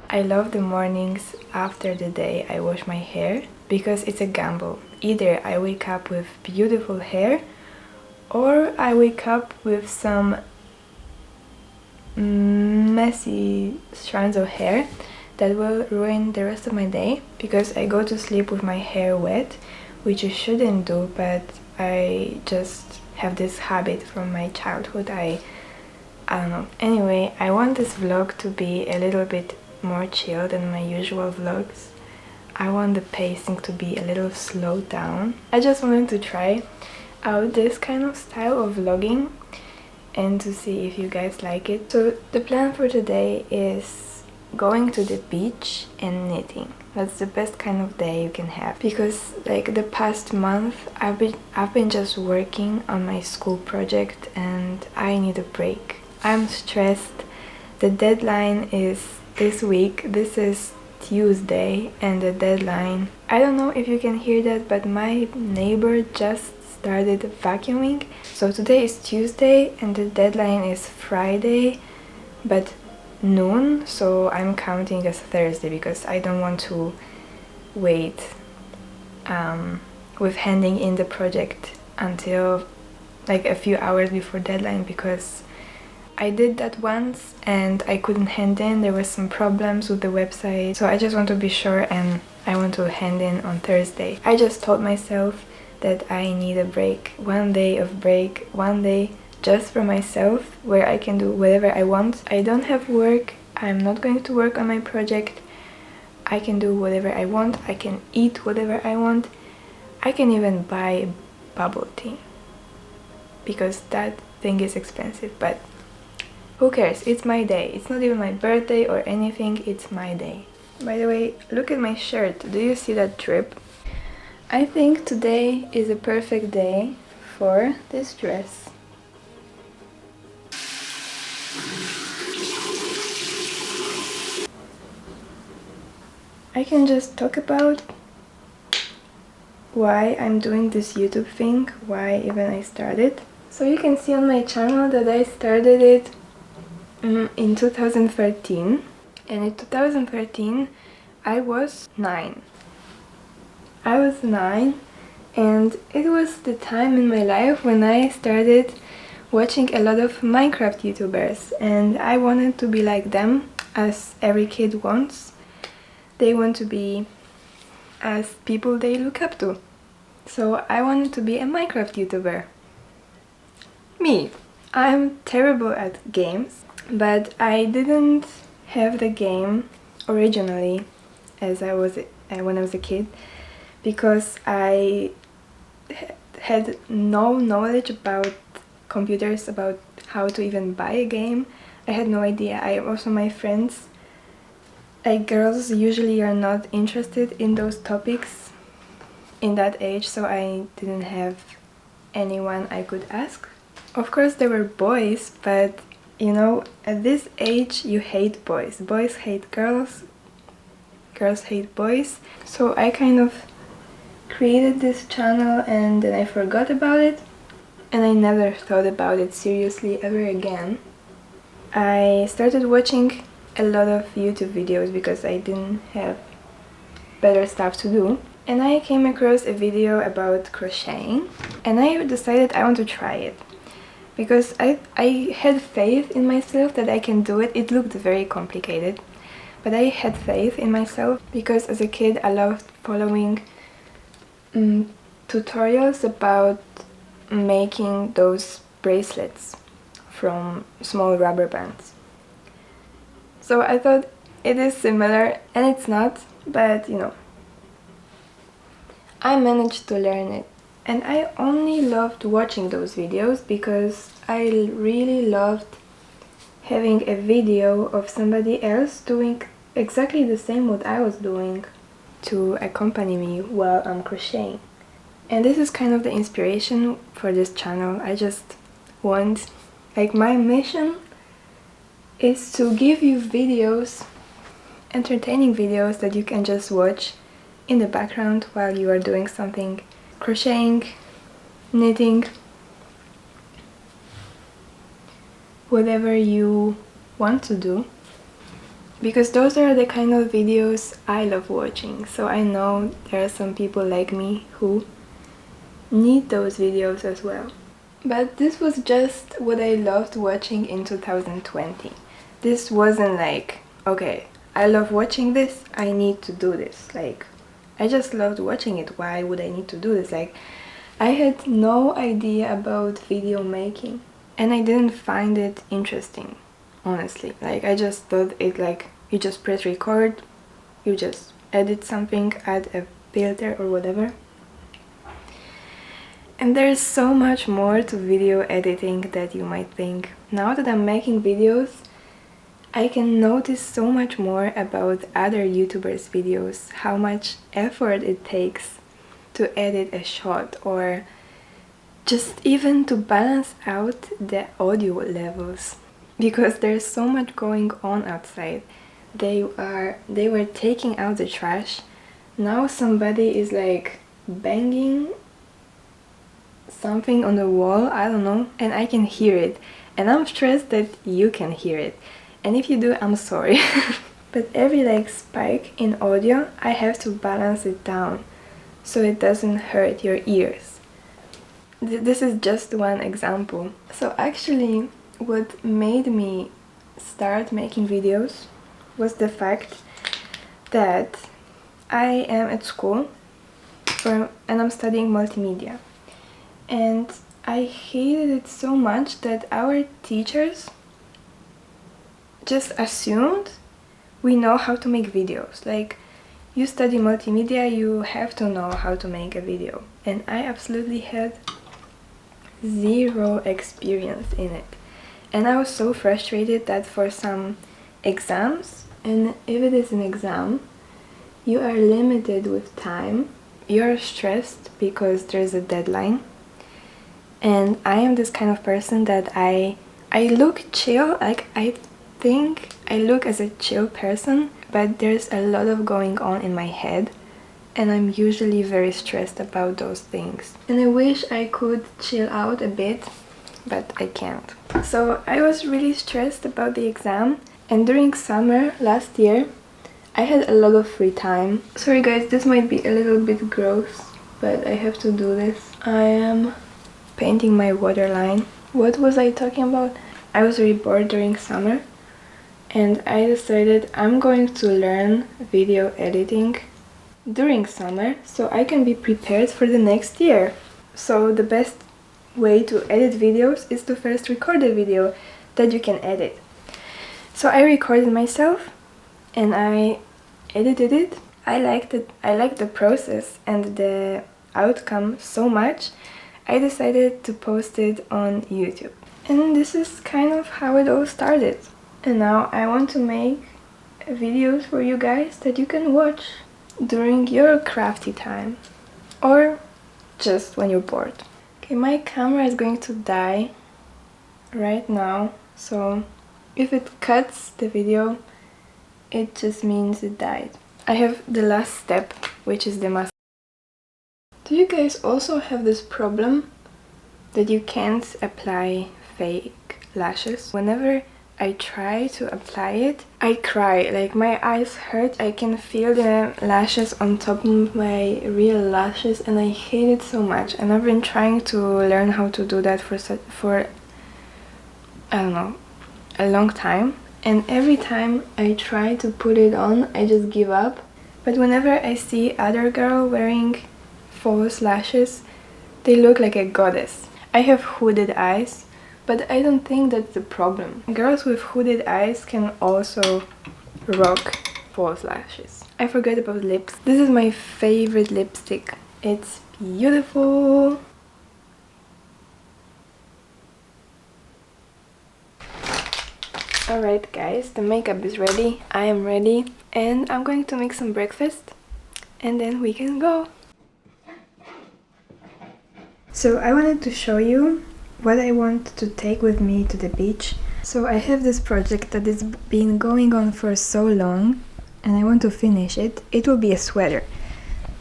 I love the mornings after the day I wash my hair because it's a gamble. Either I wake up with beautiful hair or I wake up with some messy strands of hair that will ruin the rest of my day because I go to sleep with my hair wet, which you shouldn't do, but I just have this habit from my childhood. I don't know. Anyway, I want this vlog to be a little bit more chill than my usual vlogs. I want the pacing to be a little slowed down. I just wanted to try out this kind of style of vlogging and to see if you guys like it. So the plan for today is going to the beach and knitting. That's the best kind of day you can have because like the past month I've been just working on my school project and I need a break. I'm stressed. The deadline is this week. This is Tuesday and the deadline, I don't know if you can hear that, but my neighbor just started vacuuming. So today is Tuesday and the deadline is Friday, but noon, so I'm counting as Thursday because I don't want to wait with handing in the project until like a few hours before deadline, because I did that once and I couldn't hand in. There were some problems with the website, so I just want to be sure and I want to hand in on Thursday. I just told myself that I need a break, one day of break, one day just for myself where I can do whatever I want. I don't have work, I'm not going to work on my project, I can do whatever I want, I can eat whatever I want, I can even buy bubble tea because that thing is expensive, but who cares? It's my day. It's not even my birthday or anything, it's my day. By the way, look at my shirt. Do you see that drip? I think today is a perfect day for this dress. I can just talk about why I'm doing this YouTube thing, why even I started. So you can see on my channel that I started it in 2013, and in 2013 I was 9. I was 9 and it was the time in my life when I started watching a lot of Minecraft YouTubers and I wanted to be like them, as every kid wants. They want to be as people they look up to. So I wanted to be a Minecraft YouTuber. Me. I'm terrible at games, but I didn't have the game originally as when I was a kid because I had no knowledge about computers, about how to even buy a game. I had no idea. My friends, like girls, usually are not interested in those topics in that age, so I didn't have anyone I could ask. Of course there were boys, but you know, at this age you hate boys. Boys hate girls, girls hate boys. So I kind of created this channel and then I forgot about it and I never thought about it seriously ever again. I started watching a lot of YouTube videos because I didn't have better stuff to do, and I came across a video about crocheting and I decided I want to try it because I had faith in myself that I can do it. It looked very complicated, but I had faith in myself because as a kid I loved following tutorials about making those bracelets from small rubber bands. So I thought it is similar, and it's not, but you know, I managed to learn it. And I only loved watching those videos because I really loved having a video of somebody else doing exactly the same what I was doing to accompany me while I'm crocheting. And this is kind of the inspiration for this channel. I just want, like, my mission is to give you videos, entertaining videos that you can just watch in the background while you are doing something, crocheting, knitting, whatever you want to do. because those are the kind of videos I love watching. So I know there are some people like me who need those videos as well. But this was just what I loved watching in 2020. This wasn't like, okay, I love watching this, I need to do this. Like, I just loved watching it. Why would I need to do this? Like, I had no idea about video making, and I didn't find it interesting, honestly. Like, I just thought it like, you just press record, you just edit something, add a filter or whatever. And there's so much more to video editing that you might think. Now that I'm making videos, I can notice so much more about other YouTubers' videos, how much effort it takes to edit a shot, or just even to balance out the audio levels, because there's so much going on outside. They were taking out the trash. Now somebody is like banging something on the wall, I don't know, and I can hear it, and I'm stressed that you can hear it, and if you do, I'm sorry. But every like spike in audio, I have to balance it down so it doesn't hurt your ears. This is just one example. So actually what made me start making videos was the fact that I am at school and I'm studying multimedia. And I hated it so much that our teachers just assumed we know how to make videos. Like, you study multimedia, you have to know how to make a video. And I absolutely had zero experience in it. And I was so frustrated that for some exams, and if it is an exam, you are limited with time, you're stressed because there's a deadline. And I am this kind of person that I look chill, like I think I look as a chill person, but there's a lot of going on in my head, and I'm usually very stressed about those things. And I wish I could chill out a bit, but I can't. So I was really stressed about the exam, and during summer last year, I had a lot of free time. Sorry guys, this might be a little bit gross, but I have to do this. I am painting my waterline. What was I talking about? I was really bored during summer, and I decided I'm going to learn video editing during summer so I can be prepared for the next year. So the best way to edit videos is to first record a video that you can edit. So I recorded myself and I edited it. I liked the process and the outcome so much, I decided to post it on YouTube. And this is kind of how it all started. And now I want to make videos for you guys that you can watch during your crafty time, or just when you're bored. Okay, my camera is going to die right now, so if it cuts the video, it just means it died. I have the last step, which is the mascara. Do you guys also have this problem that you can't apply fake lashes? Whenever I try to apply it, I cry, like my eyes hurt. I can feel the lashes on top of my real lashes, and I hate it so much. And I've been trying to learn how to do that for I don't know, a long time. And every time I try to put it on, I just give up. But whenever I see other girl wearing false lashes, they look like a goddess. I have hooded eyes, but I don't think that's the problem. Girls with hooded eyes can also rock false lashes. I forgot about lips. This is my favorite lipstick. It's beautiful. Alright guys, the makeup is ready. I am ready. And I'm going to make some breakfast. And then we can go. So I wanted to show you what I want to take with me to the beach. So I have this project that has been going on for so long, and I want to finish it. It will be a sweater.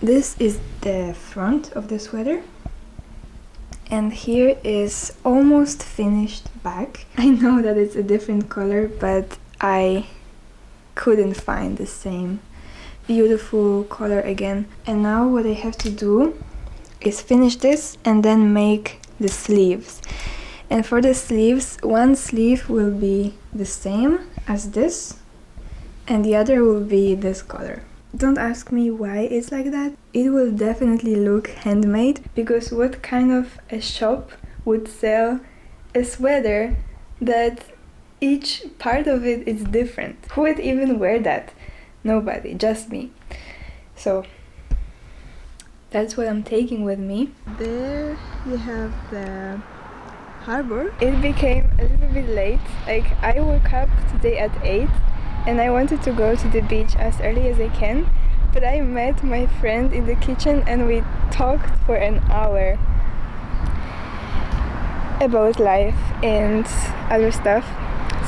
This is the front of the sweater, and here is almost finished back. I know that it's a different color, but I couldn't find the same beautiful color again. And now what I have to do is finish this and then make the sleeves. And for the sleeves, one sleeve will be the same as this and the other will be this color. Don't ask me why it's like that. It will definitely look handmade, because what kind of a shop would sell a sweater that each part of it is different? Who would even wear that? Nobody, just me. So that's what I'm taking with me. There you have the harbor. It became a little bit late. Like, I woke up today at 8 and I wanted to go to the beach as early as I can, but I met my friend in the kitchen and we talked for an hour about life and other stuff.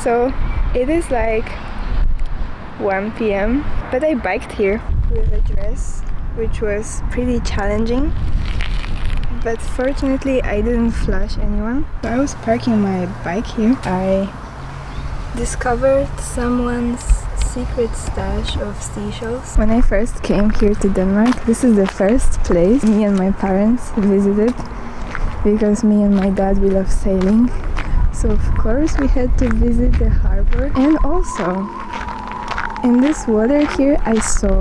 So it is like 1 p.m. but I biked here with a dress, which was pretty challenging, but fortunately I didn't flash anyone. So I was parking my bike here. I discovered someone's secret stash of seashells. When I first came here to Denmark, this is the first place me and my parents visited, because me and my dad, we love sailing. So of course we had to visit the harbor. And also in this water here I saw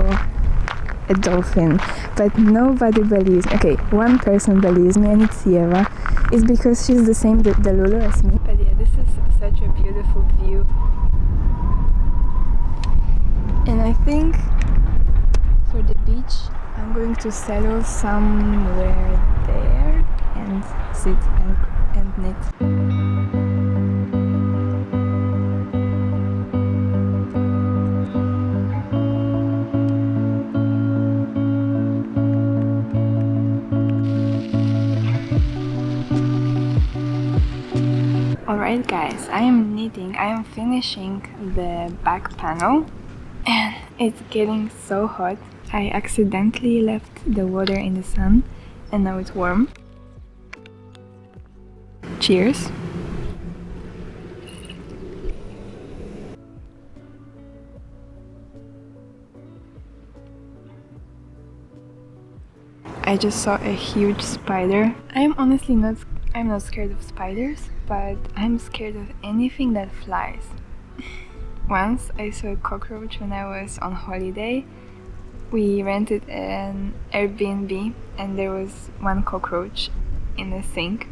a dolphin, but nobody believes me. Okay, one person believes me, and it's Eva. It's because she's the same Delulu as me. But yeah, this is such a beautiful view. And I think for the beach I'm going to settle somewhere there and sit and knit. Alright guys, I am knitting. I am finishing the back panel and it's getting so hot. I accidentally left the water in the sun and now it's warm. Cheers! I just saw a huge spider. I'm not scared of spiders, but I'm scared of anything that flies. Once I saw a cockroach when I was on holiday. We rented an Airbnb and there was one cockroach in the sink.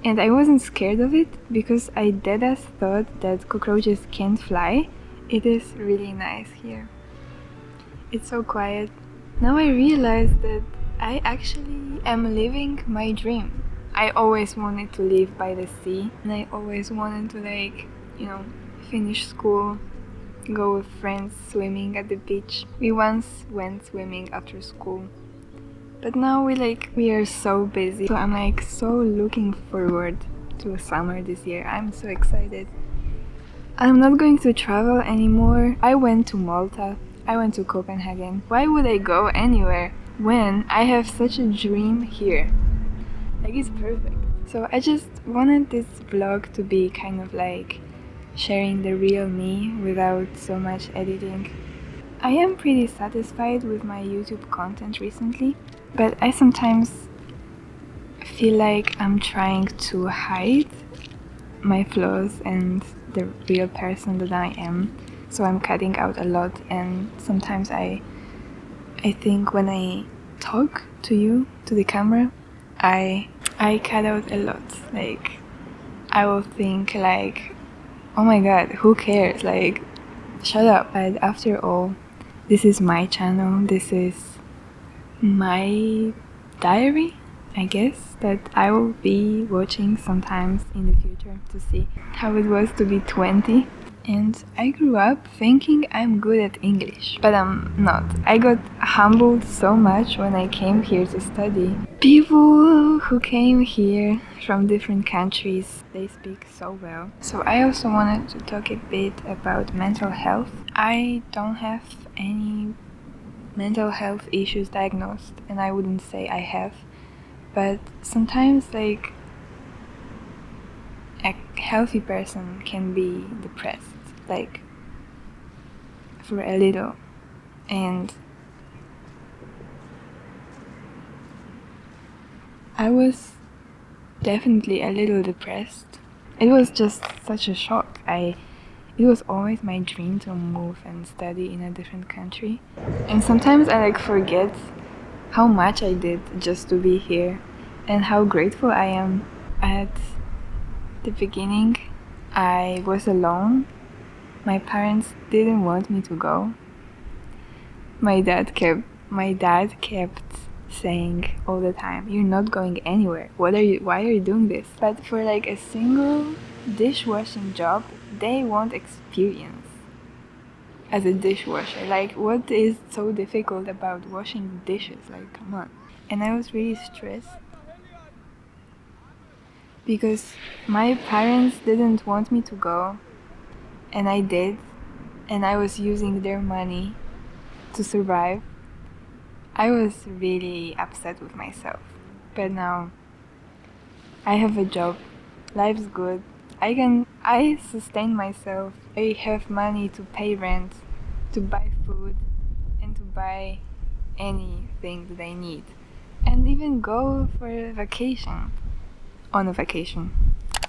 And I wasn't scared of it because I deadass thought that cockroaches can't fly. It is really nice here. It's so quiet. Now I realize that I actually am living my dream. I always wanted to live by the sea and I always wanted to finish school, go with friends swimming at the beach. We once went swimming after school. But now we are so busy. So I'm so looking forward to summer this year. I'm so excited. I'm not going to travel anymore. I went to Malta. I went to Copenhagen. Why would I go anywhere when I have such a dream here? It's perfect. So I just wanted this vlog to be kind of sharing the real me without so much editing. I am pretty satisfied with my YouTube content recently, but I sometimes feel like I'm trying to hide my flaws and the real person that I am. So I'm cutting out a lot, and sometimes I think when I talk to you, to the camera, I cut out a lot. I will think oh my god, who cares? Shut up. But after all, this is my channel. This is my diary, I guess, that I will be watching sometimes in the future to see how it was to be 20. And I grew up thinking I'm good at English, but I'm not. I got humbled so much when I came here to study. People who came here from different countries, they speak so well. So I also wanted to talk a bit about mental health. I don't have any mental health issues diagnosed, and I wouldn't say I have, but sometimes a healthy person can be depressed. for a little, and I was definitely a little depressed. It was just such a shock. It was always my dream to move and study in a different country. And sometimes I forget how much I did just to be here and how grateful I am. At the beginning, I was alone. My parents didn't want me to go. My dad kept saying all the time, "You're not going anywhere. Why are you doing this?" But for a single dishwashing job, they want experience as a dishwasher. What is so difficult about washing dishes? Come on. And I was really stressed because my parents didn't want me to go, and I did, and I was using their money to survive. I was really upset with myself. But now I have a job. Life's good. I sustain myself. I have money to pay rent, to buy food, and to buy anything that I need. And even go for a vacation. On a vacation.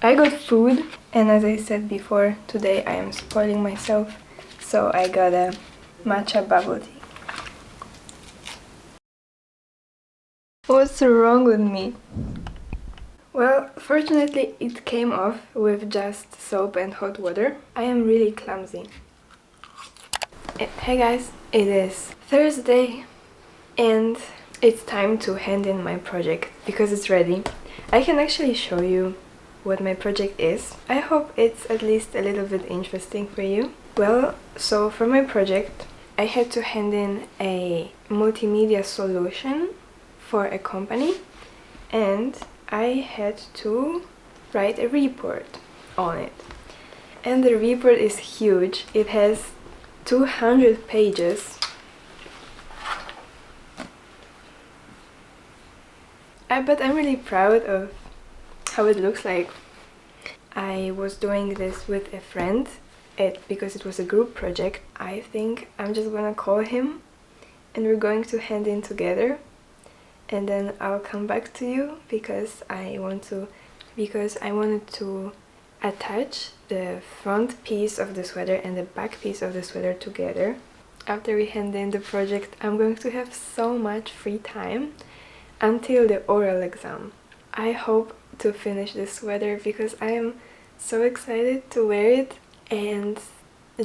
I got food, and as I said before, today I am spoiling myself. So I got a matcha bubble tea. What's wrong with me? Well, fortunately it came off with just soap and hot water. I am really clumsy. Hey guys, it is Thursday and it's time to hand in my project because it's ready. I can actually show you what my project is. I hope it's at least a little bit interesting for you. Well, so for my project I had to hand in a multimedia solution for a company, and I had to write a report on it. And the report is huge. It has 200 pages. But I'm really proud of how it looks like. I was doing this with a friend because it was a group project. I think I'm just gonna call him and we're going to hand in together. And then I'll come back to you because I wanted to attach the front piece of the sweater and the back piece of the sweater together. After we hand in the project, I'm going to have so much free time until the oral exam. I hope to finish this sweater because I am so excited to wear it and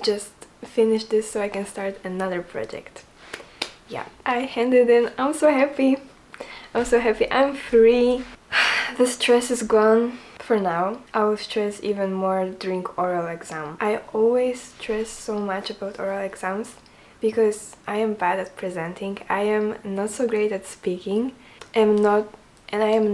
just finish this so I can start another project. Yeah, I handed in. I'm so happy. I'm free. The stress is gone for now. I will stress even more during oral exam. I always stress so much about oral exams because I am bad at presenting. I am not so great at speaking. I am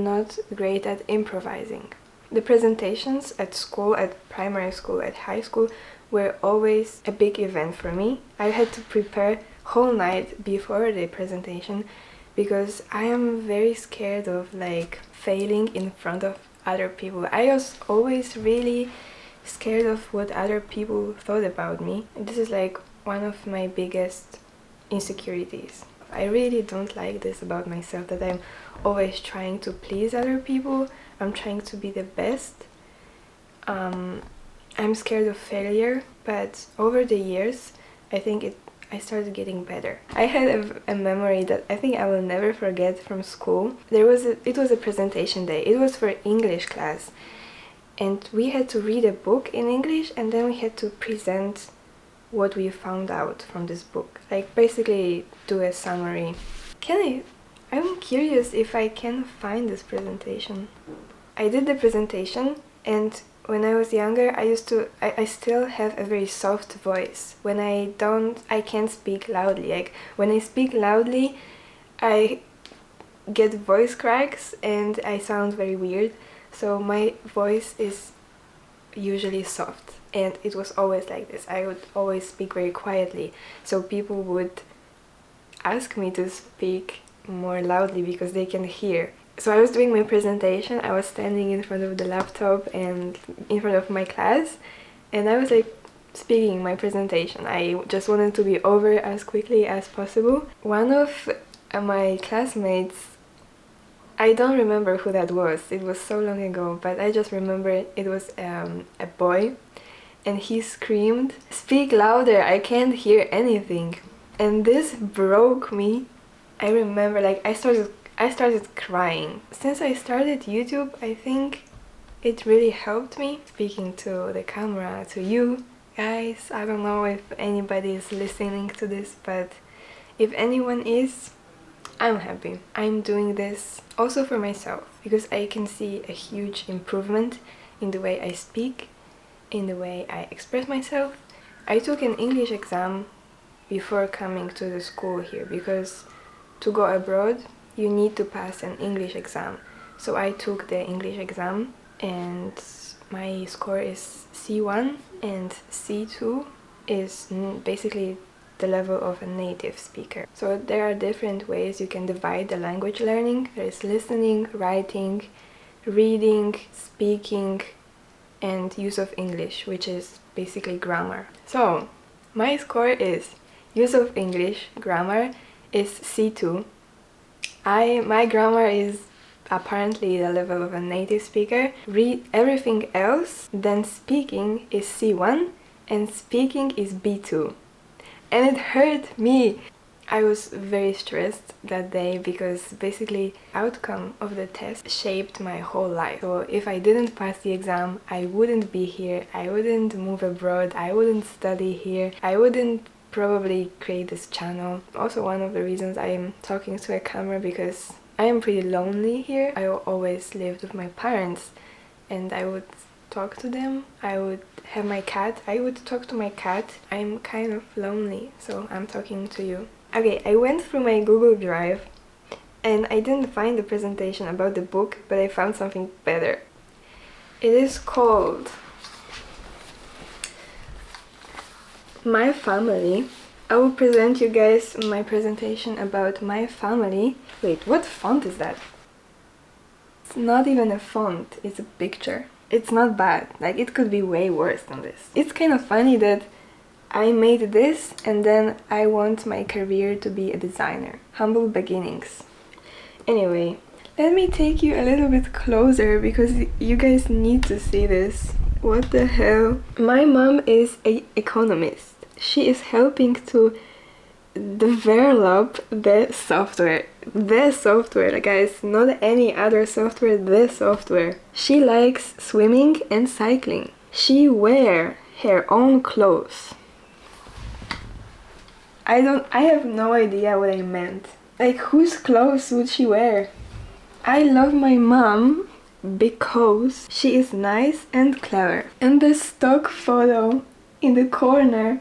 not great at improvising. The presentations at school, at primary school, at high school were always a big event for me. I had to prepare whole night before the presentation because I am very scared of failing in front of other people. I was always really scared of what other people thought about me. This is one of my biggest insecurities. I really don't like this about myself, that I'm always trying to please other people. I'm trying to be the best. I'm scared of failure, but over the years I started getting better. I had a memory that I think I will never forget from school. It was a presentation day. It was for English class. And we had to read a book in English and then we had to present what we found out from this book. Basically do a summary. I'm curious if I can find this presentation. I did the presentation, and when I was younger, I still have a very soft voice. When I can't speak loudly. When I speak loudly, I get voice cracks and I sound very weird. So my voice is usually soft, and it was always like this. I would always speak very quietly, so people would ask me to speak more loudly because they can hear. So I was doing my presentation, I was standing in front of the laptop and in front of my class, and I was speaking my presentation. I just wanted to be over as quickly as possible. One of my classmates, I don't remember who that was, it was so long ago, but I just remember it was a boy, and he screamed, "Speak louder, I can't hear anything." And this broke me. I remember, like, I started crying. Since I started YouTube, I think it really helped me speaking to the camera, to you guys. I don't know if anybody is listening to this, but if anyone is, I'm happy. I'm doing this also for myself because I can see a huge improvement in the way I speak, in the way I express myself. I took an English exam before coming to the school here because to go abroad you need to pass an English exam. So I took the English exam and my score is C1, and C2 is basically the level of a native speaker. So there are different ways you can divide the language learning. There is listening, writing, reading, speaking, and use of English, which is basically grammar. So my score is use of English, grammar is C2. My grammar is apparently the level of a native speaker. Read everything else, then speaking is C1 and speaking is B2. And it hurt me. I was very stressed that day because basically outcome of the test shaped my whole life. So if I didn't pass the exam, I wouldn't be here, I wouldn't move abroad, I wouldn't study here, I wouldn't probably create this channel. Also one of the reasons I am talking to a camera because I am pretty lonely here. I always lived with my parents and I would talk to them. I would have my cat. I would talk to my cat. I'm kind of lonely, so I'm talking to you. Okay, I went through my Google Drive and I didn't find the presentation about the book, but I found something better. It is called My Family. I will present you guys my presentation about my family. Wait, what font is that? It's not even a font, it's a picture. It's not bad, like it could be way worse than this. It's kind of funny that I made this and then I want my career to be a designer. Humble beginnings. Anyway, let me take you a little bit closer because you guys need to see this. What the hell? My mom is an economist. She is helping to develop the software. The software, guys, not any other software, the software. She likes swimming and cycling. She wears her own clothes. I have no idea what I meant. Like, whose clothes would she wear? I love my mom because she is nice and clever. And the stock photo in the corner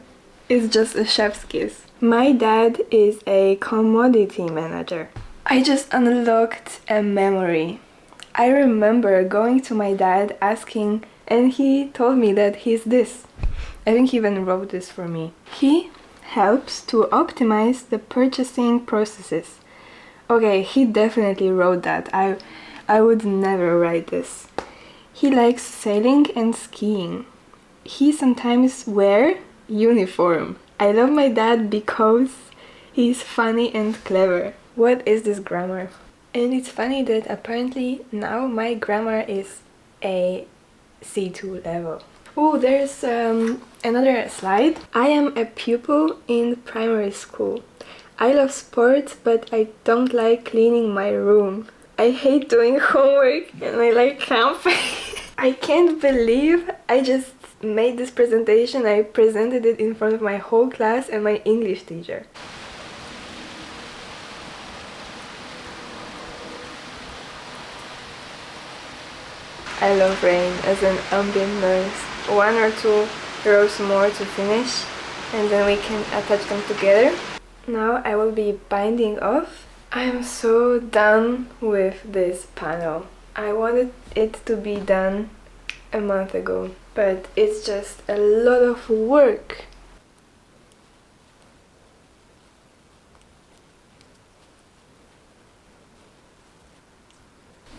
is just a chef's kiss. My dad is a commodity manager. I just unlocked a memory. I remember going to my dad asking, and he told me that he's this. I think he even wrote this for me. He helps to optimize the purchasing processes. Okay, he definitely wrote that. I would never write this. He likes sailing and skiing. He sometimes wears uniform. I love my dad because he's funny and clever. What is this grammar? And it's funny that apparently now my grammar is a C2 level. Oh, there's another slide. I am a pupil in primary school. I love sports, but I don't like cleaning my room. I hate doing homework and I like camping. I can't believe I just made this presentation. I presented it in front of my whole class and my English teacher. I love rain as an ambient noise. 1 or 2 rows more to finish and then we can attach them together. Now I will be binding off. I am so done with this panel. I wanted it to be done a month ago, but it's just a lot of work.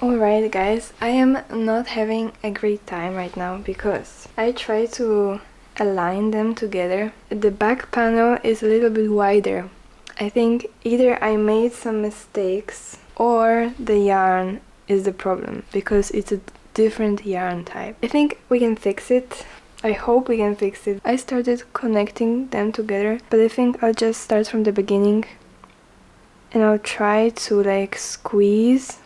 Alright guys, I am not having a great time right now because I try to align them together. The back panel is a little bit wider. I think either I made some mistakes or the yarn is the problem, because it's a different yarn type. I think we can fix it. I hope we can fix it. I started connecting them together, but I think I'll just start from the beginning and I'll try to like squeeze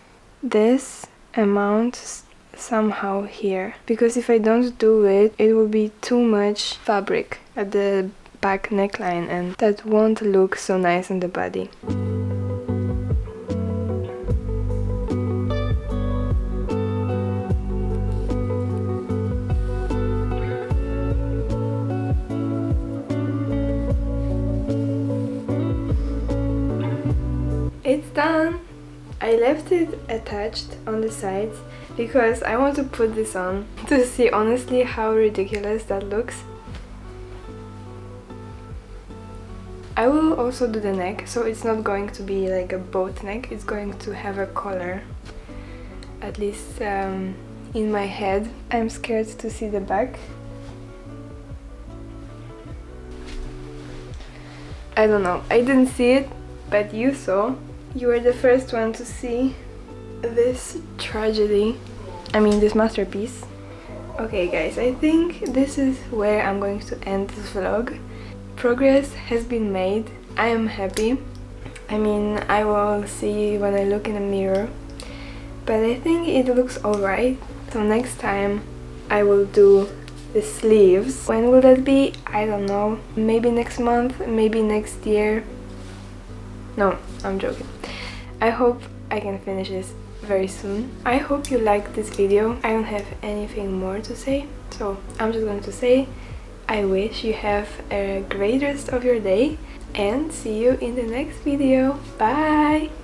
this amount somehow here, because if I don't do it, it will be too much fabric at the back neckline and that won't look so nice on the body. It's done! I left it attached on the sides because I want to put this on to see honestly how ridiculous that looks. I will also do the neck, so it's not going to be like a boat neck, it's going to have a collar, at least in my head. I'm scared to see the back. I don't know, I didn't see it, but you saw. You were the first one to see this tragedy, I mean this masterpiece. Okay guys, I think this is where I'm going to end this vlog. Progress has been made. I am happy. I mean, I will see when I look in the mirror, but I think it looks alright. So next time I will do the sleeves. When will that be? I don't know. Maybe next month, maybe next year. No, I'm joking. I hope I can finish this very soon. I hope you liked this video. I don't have anything more to say, so I'm just going to say I wish you have a great rest of your day and see you in the next video. Bye!